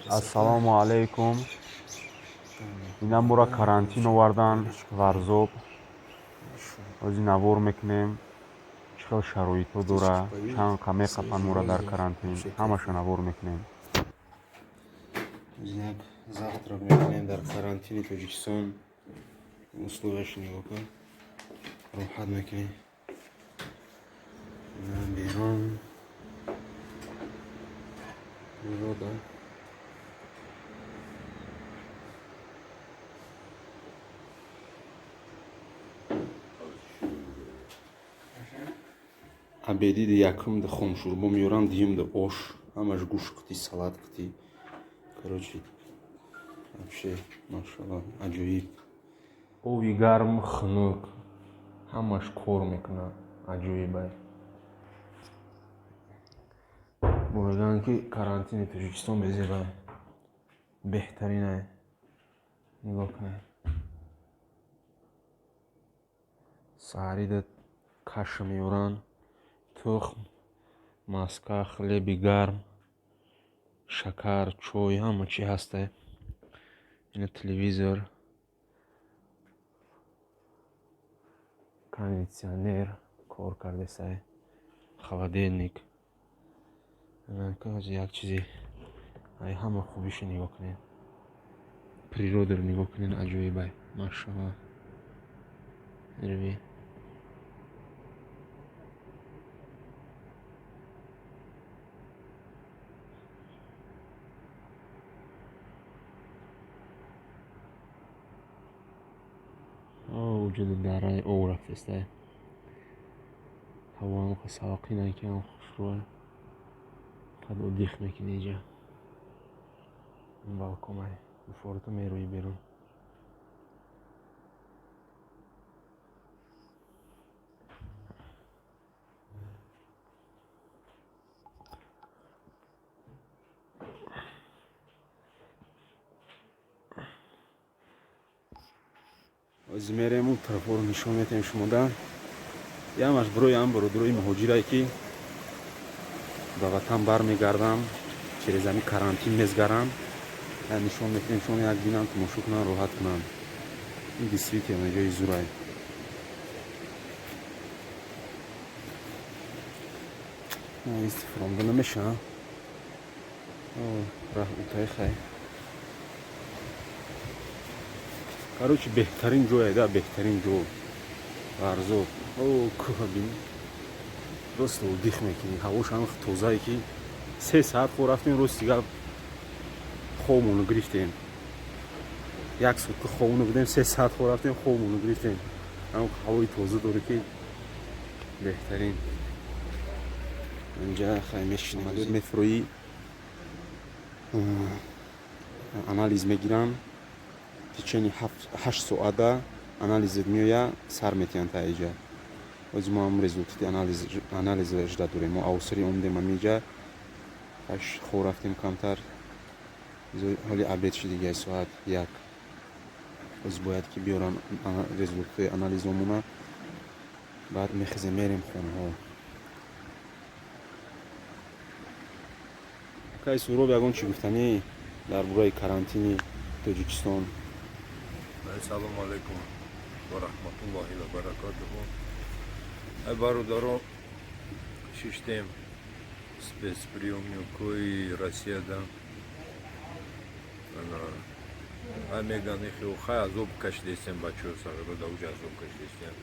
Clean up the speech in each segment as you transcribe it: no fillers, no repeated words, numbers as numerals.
Assalomu alaykum. Inam bura карантин овардан варзоб. Ози навор мекунем. Чӣ хел шароитҳо дора, чанд қа меқапанд мора дар карантин. Ҳамаша навор мекунем. Знак завтрак мекунем дар карантини Тоҷикистон. Условияшо нигоҳ кун. Роҳат мекунем. Берон. Природа. Абеди ди якум да хомшурбо меёрам, диюм да ош, ҳамаш гӯшт қити, салат қити. Короче, вообще, машалло, аҷоиб. Ови гарм, хунук, ҳамаш кор мекунад. Аҷоиб ай. Мегӯянд ки карантини Тоҷикистон безеба беҳтарин ай. Нигоҳ кунед. Саҳари да каша меёранд, тухм, маска, хлеби гарм, шакар, чой, ҳама чи ҳаст ай. Ина телевизор, кондитсионер кор кардест ай, холодильник. Як чизи ай, ҳама хубиша нигоҳ кунед. Природаро нигоҳ кунед, аҷоиб ай. Машалло. Ирви. وجود دارای او رفتست ای. هوا هم ساقین ای که هم خوش روی. قد او دیخ میکنه اینجا. این بالکوم ای. بفورتو میروی بیرون. Ози мерем он тарафоро нишон метем шумода. Ямаш брои ам бародарои муҳоҷирае ки ба ватан бармегардам, через ҳамин карантин мезгарам. Нишон метем шумо як бинанд, тамошо кунанд, роҳат кунанд. Ин действительно ҷои зурай. Истифода намешавам. Раҳматои хай. Короче, беҳтарин ҷое, да, беҳтарин ҷо. Варзоб. Кӯҳа бин. Рост отдих мекунем. Ҳавош ҳам тозае ки 3 саат хо рафтем, рост дигар хобмоно гирифтем. 1 сутка хобоно будем, 3 саат хо рафтем, хобмоно гирифтем. Ҳам ҳавои тоза дорем ки беҳтарин. Инҷа хай мешинем. Мефрои анализ мегирам. В течение 8 соата анализет меояд, сар метиҳанд таиҷа. Ози мо ҳам результати анализро жда дорем. Мо авсари омдем амиҷа. Аш хо рафтем камтар. ҳоли абед шидига соат 1. Ози бояд ки биёрам результати анализомона. Баъд мехизем мерем хонаҳо. Кай Суроб ягон чӣ гуфтанӣ дар бораи карантини Тоҷикистон? Ассалому алайкум ва раҳматуллоҳи ва баракатуҳу. Ай бародарон, шиштем спецприёмникои Россияда. Ай меган ихи хай азоб кашидестем бачаҳо сагиро да уҷа азоб кашидестем.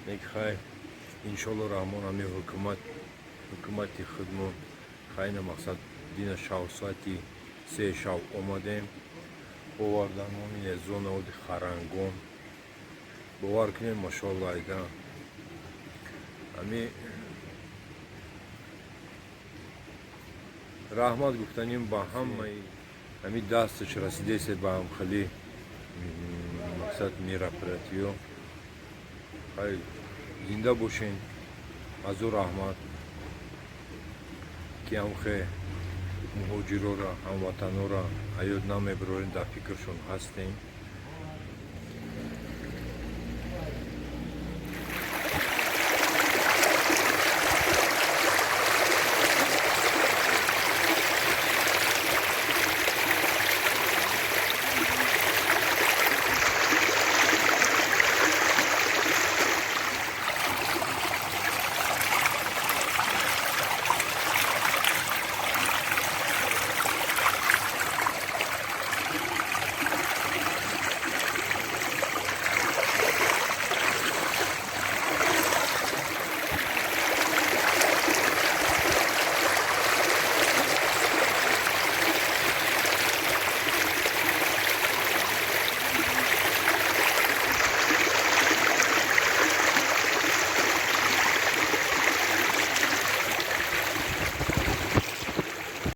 Меги хай иншолло раҳмон ами ҳукумати хидмат хайна мақсад дина шав соати 3 шав омадем. Овардан ҳамин зона оди харангон. Бовар кунем машоалло айда. Ами раҳмат гуфтанем ба ҳамаи ами дасташ расидесе ба ҳамхали мақсад мероприятиё. Хай зинда бошен. азу раҳмат ки ҳамхе муҳоҷирора ҳамватанора ҳаёт намебарорем, дар фикршон ҳастем.